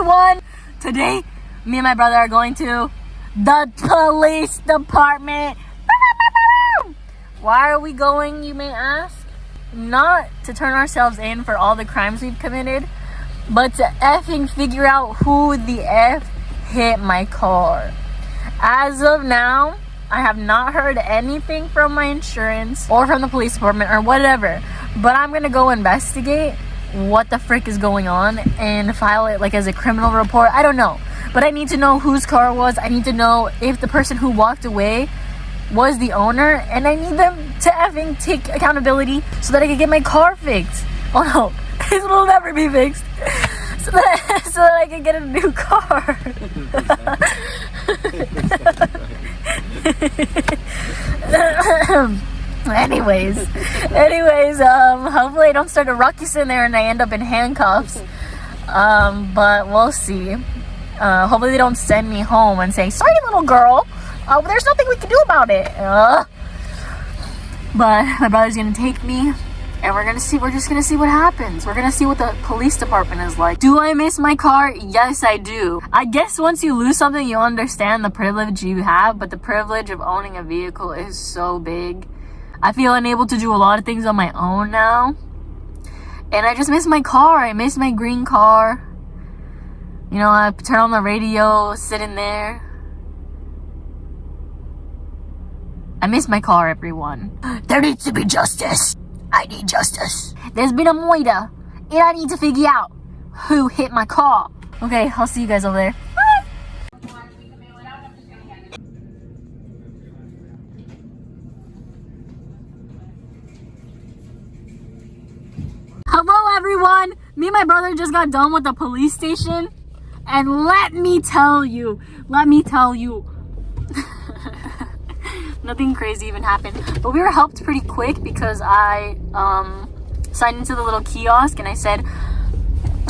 everyone! Today, me and my brother are going to the police department. Why are we going, you may ask? Not to turn ourselves in for all the crimes we've committed, but to effing figure out who the F hit my car. As of now, I have not heard anything from my insurance or from the police department or whatever, but I'm gonna go investigate what the frick is going on and file it like as a criminal report. I don't know, but I need to know whose car it was. I need to know if the person who walked away was the owner, and I need them to effing take accountability so that I can get my car fixed. Oh no, it will never be fixed. So that I can get a new car. Anyways, hopefully I don't start a ruckus in there and I end up in handcuffs. But we'll see. Hopefully they don't send me home and say, sorry little girl, there's nothing we can do about it. But my brother's gonna take me and we're just gonna see what happens. We're gonna see what the police department is like. Do I miss my car? Yes, I do. I guess once you lose something, you understand the privilege you have, but the privilege of owning a vehicle is so big. I feel unable to do a lot of things on my own now. And I just miss my car. I miss my green car. You know, I turn on the radio, sitting there. I miss my car, everyone. There needs to be justice. I need justice. There's been a murder, and I need to figure out who hit my car. Okay, I'll see you guys over there. Bye. Hello, everyone. Me and my brother just got done with the police station, and let me tell you. Nothing crazy even happened, but we were helped pretty quick because I signed into the little kiosk and I said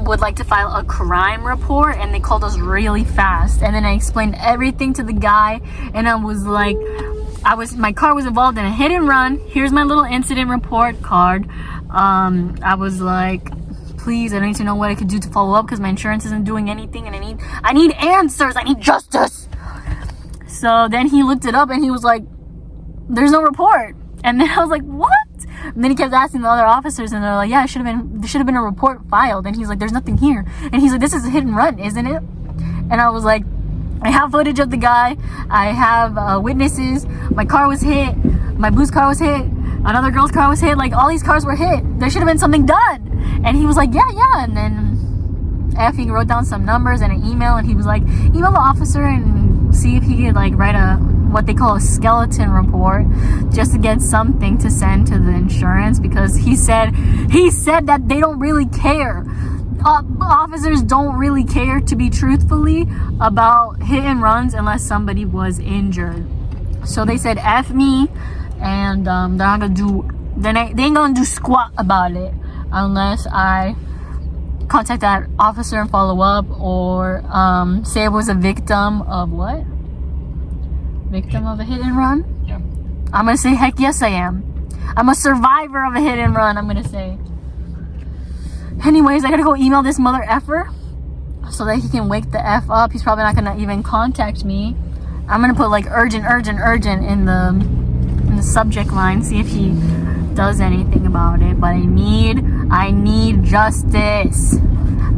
would like to file a crime report, and they called us really fast. And then I explained everything to the guy, and I was like, my car was involved in a hit and run. Here's my little incident report card. I was like, please, I need to know what I could do to follow up because my insurance isn't doing anything, and I need answers. I need justice. So then he looked it up and he was like, there's no report. And then I was like, what? And then he kept asking the other officers, and they're like, yeah, there should have been a report filed. And he's like, there's nothing here. And he's like, this is a hit and run, isn't it? And I was like, I have footage of the guy. I have witnesses. My car was hit. My boo's car was hit. Another girl's car was hit. Like, all these cars were hit. There should have been something done. And he was like, yeah. And then he wrote down some numbers and an email, and he was like, email the officer and see if he could like write what they call a skeleton report, just to get something to send to the insurance, because he said that they don't really care. Officers don't really care, to be truthfully, about hit and runs unless somebody was injured. So they said F me, and they ain't gonna do squat about it unless I contact that officer and follow up, or say I was a victim of what? Victim of a hit and run? Yeah. I'm gonna say, heck yes I am. I'm a survivor of a hit and run, I'm gonna say. Anyways, I gotta go email this mother effer so that he can wake the F up. He's probably not gonna even contact me. I'm gonna put like urgent in the subject line, see if he does anything about it. But I need justice.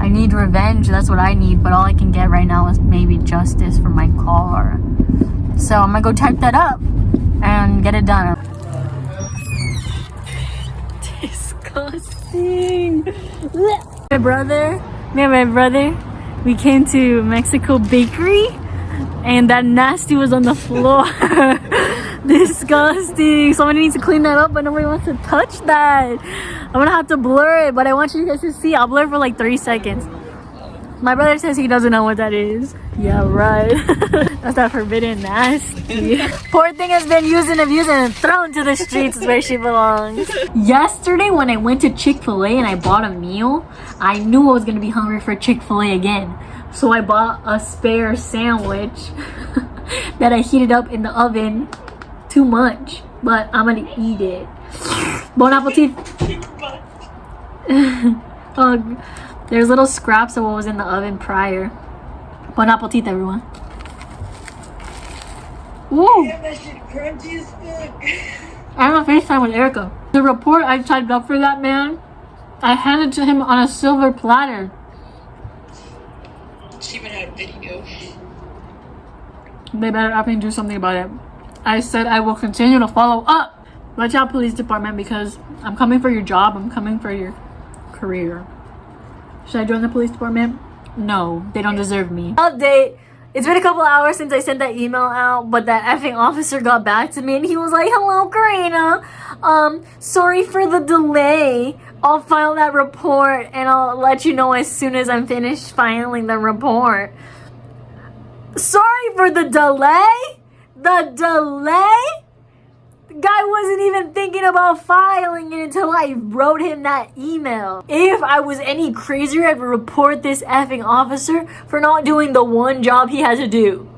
I need revenge. That's what I need. But all I can get right now is maybe justice for my car. So I'm gonna go type that up and get it done. Disgusting. My brother, we came to Mexico Bakery, and that nasty was on the floor. Disgusting. Somebody needs to clean that up, but nobody wants to touch that. I'm gonna have to blur it, but I want you guys to see. I'll blur for like 3 seconds. My brother says he doesn't know what that is. Yeah, right. That's that forbidden nasty. Poor thing has been used and abused and thrown to the streets where she belongs. Yesterday when I went to Chick-fil-A and I bought a meal, I knew I was gonna be hungry for Chick-fil-A again. So I bought a spare sandwich that I heated up in the oven. Too much, but I'm gonna eat it. Bon appetit. Oh, There's little scraps of what was in the oven prior. Bon appetit, everyone. Woo! Damn, that shit crunchy as fuck. I have a FaceTime with Erica. The report I typed up for that man, I handed to him on a silver platter. She even had a video. They better up and do something about it. I said I will continue to follow up. Watch out, police department, because I'm coming for your job. I'm coming for your career. Should I join the police department? No, they don't deserve me. Update. It's been a couple hours since I sent that email out, but that effing officer got back to me and he was like, "Hello, Karina. Sorry for the delay. I'll file that report and I'll let you know as soon as I'm finished filing the report." Sorry for the delay? The delay? The guy wasn't even thinking about filing it until I wrote him that email. If I was any crazier, I'd report this effing officer for not doing the one job he has to do.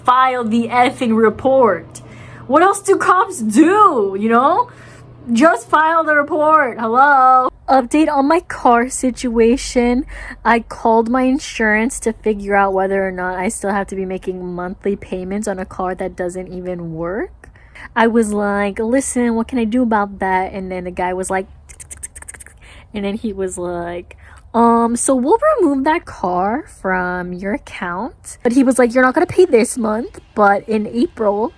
File the effing report. What else do cops do, you know? Just file the report. Hello? Update on my car situation. I called my insurance to figure out whether or not I still have to be making monthly payments on a car that doesn't even work. I was like, "Listen, what can I do about that?" And then the guy was like, and then he was like, so we'll remove that car from your account. But he was like, "You're not gonna pay this month, but in April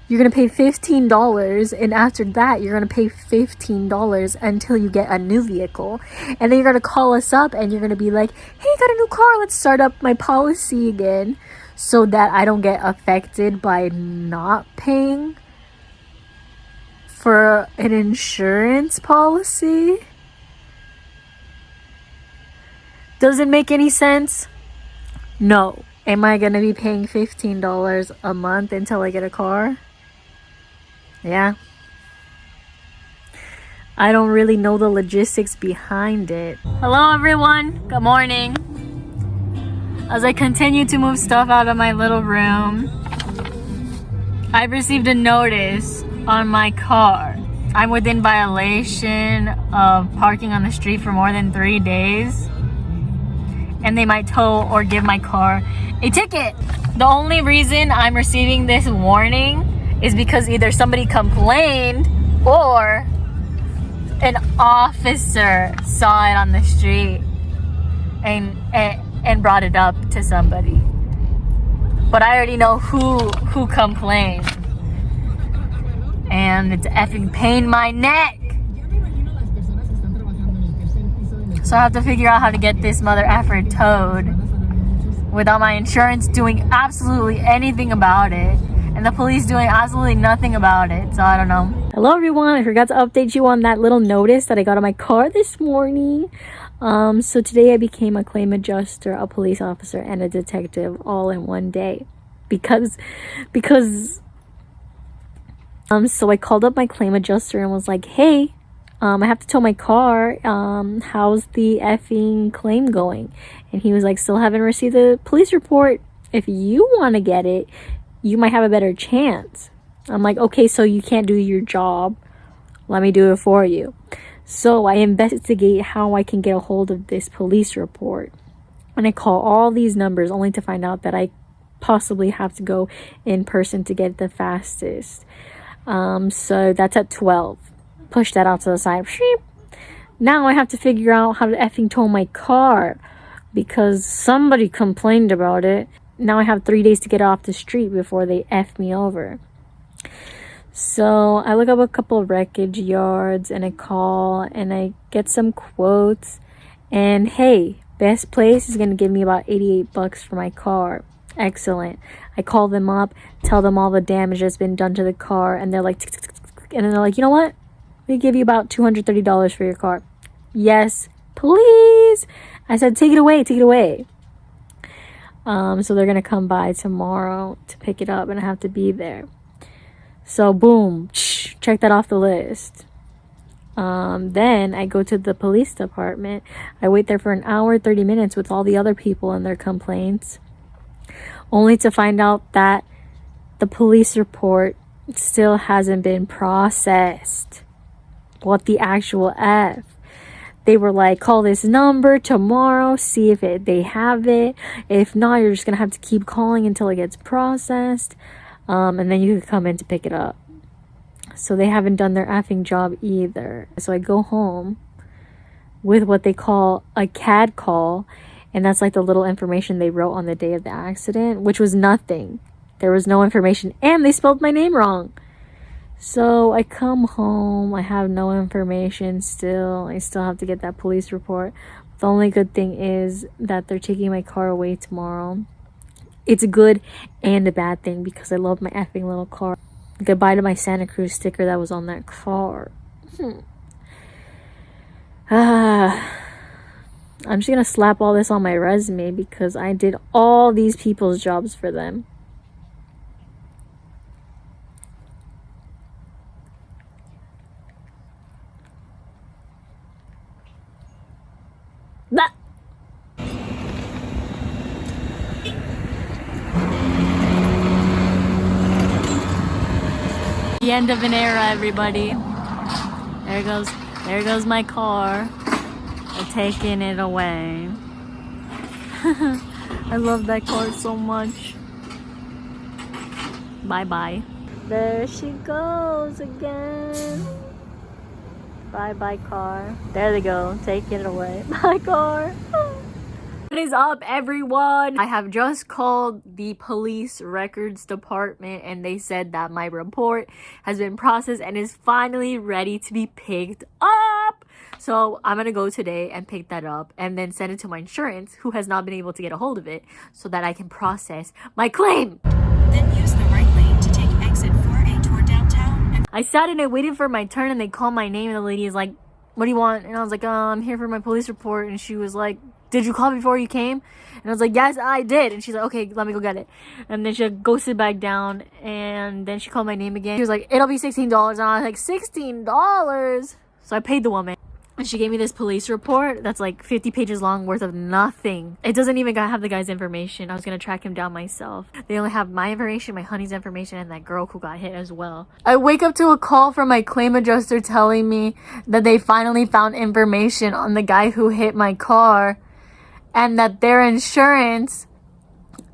you're gonna pay $15, and after that you're gonna pay $15 until you get a new vehicle, and then you're gonna call us up and you're gonna be like, 'Hey, got a new car, let's start up my policy again,' so that I don't get affected by not paying for an insurance policy." Does it make any sense? No. Am I gonna be paying $15 a month until I get a car? Yeah. I don't really know the logistics behind it. Hello, everyone. Good morning. As I continue to move stuff out of my little room, I've received a notice on my car. I'm within violation of parking on the street for more than 3 days, and they might tow or give my car a ticket. The only reason I'm receiving this warning is because either somebody complained or an officer saw it on the street and brought it up to somebody. But I already know who complained, and it's effing pain my neck. So I have to figure out how to get this mother effer towed without my insurance doing absolutely anything about it and the police doing absolutely nothing about it. So I don't know. Hello, everyone. I forgot to update you on that little notice that I got on my car this morning. So today I became a claim adjuster, a police officer, and a detective all in one day because so I called up my claim adjuster and was like, "Hey, I have to tow my car. How's the effing claim going?" And he was like, "Still haven't received the police report. If you want to get it, you might have a better chance." I'm like, "Okay, so you can't do your job. Let me do it for you." So I investigate how I can get a hold of this police report. And I call all these numbers only to find out that I possibly have to go in person to get it the fastest. So that's at 12. Push that out to the side. Now I have to figure out how to effing tow my car because somebody complained about it. Now I have 3 days to get off the street before they F me over. So I look up a couple of wreckage yards and I call and I get some quotes. And hey, best place is going to give me about $88 for my car. Excellent. I call them up, tell them all the damage that's been done to the car, and they're like, tick, tick, tick, tick, and then they're like, "You know what? We give you about $230 for your car." Yes, please. I said, take it away, take it away. So they're gonna come by tomorrow to pick it up, and I have to be there. So boom, check that off the list. Then I go to the police department. I wait there for an hour, 30 minutes with all the other people and their complaints, only to find out that the police report still hasn't been processed. What the actual F? they were like, call this number tomorrow, see if they have it. If not, you're just gonna have to keep calling until it gets processed, and then you can come in to pick it up. So they haven't done their effing job either. So I go home with what they call a CAD call, and that's like the little information they wrote on the day of the accident, which was nothing. There was no information, and they spelled my name wrong. So I come home, I have no information still. I still have to get that police report. The only good thing is that they're taking my car away tomorrow. It's a good and a bad thing because I love my effing little car. Goodbye to my Santa Cruz sticker that was on that car. I'm just gonna slap all this on my resume because I did all these people's jobs for them. Bah! The end of an era, everybody. There goes my car. They're taking it away. I love that car so much. Bye bye. There she goes again. Bye bye car. There they go, taking it away. Bye car. What is up, everyone? I have just called the police records department and they said that my report has been processed and is finally ready to be picked up. So I'm gonna go today and pick that up and then send it to my insurance, who has not been able to get a hold of it, so that I can process my claim. Then use the right lane to take exit 4A toward downtown. I sat in it waiting for my turn and they called my name and the lady is like, what do you want? And I was like, I'm here for my police report. And she was like, did you call before you came? And I was like, yes, I did. And she's like, okay, let me go get it. And then she go sit back down. And then she called my name again. She was like, it'll be $16. And I was like, $16? So I paid the woman. And she gave me this police report that's like 50 pages long, worth of nothing. It doesn't even have the guy's information. I was gonna track him down myself. They only have my information, my honey's information, and that girl who got hit as well. I wake up to a call from my claim adjuster telling me that they finally found information on the guy who hit my car and that their insurance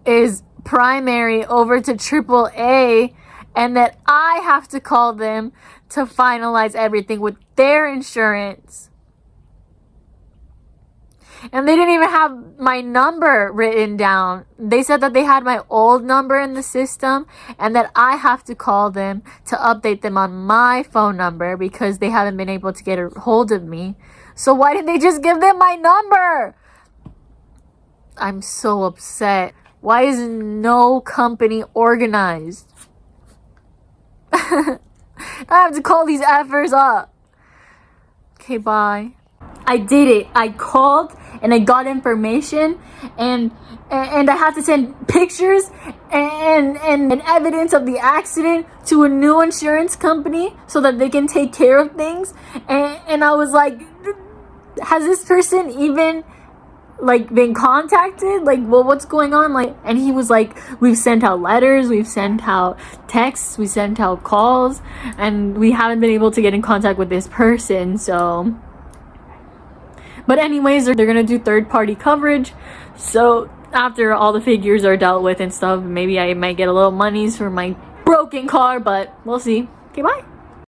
is primary over to AAA, and that I have to call them to finalize everything with their insurance. And they didn't even have my number written down. They said that they had my old number in the system and that I have to call them to update them on my phone number because they haven't been able to get a hold of me. So why didn't they just give them my number? I'm so upset. Why is no company organized? I have to call these effers up. Okay, bye. I did it. I called and I got information and I had to send pictures and evidence of the accident to a new insurance company so that they can take care of things. And I was like, has this person even like been contacted? Like, well, what's going on? Like, and he was like, we've sent out letters, we've sent out texts, we sent out calls, and we haven't been able to get in contact with this person. So, but anyways, they're gonna do third-party coverage. So after all the figures are dealt with and stuff, maybe I might get a little monies for my broken car, but we'll see. Okay, bye.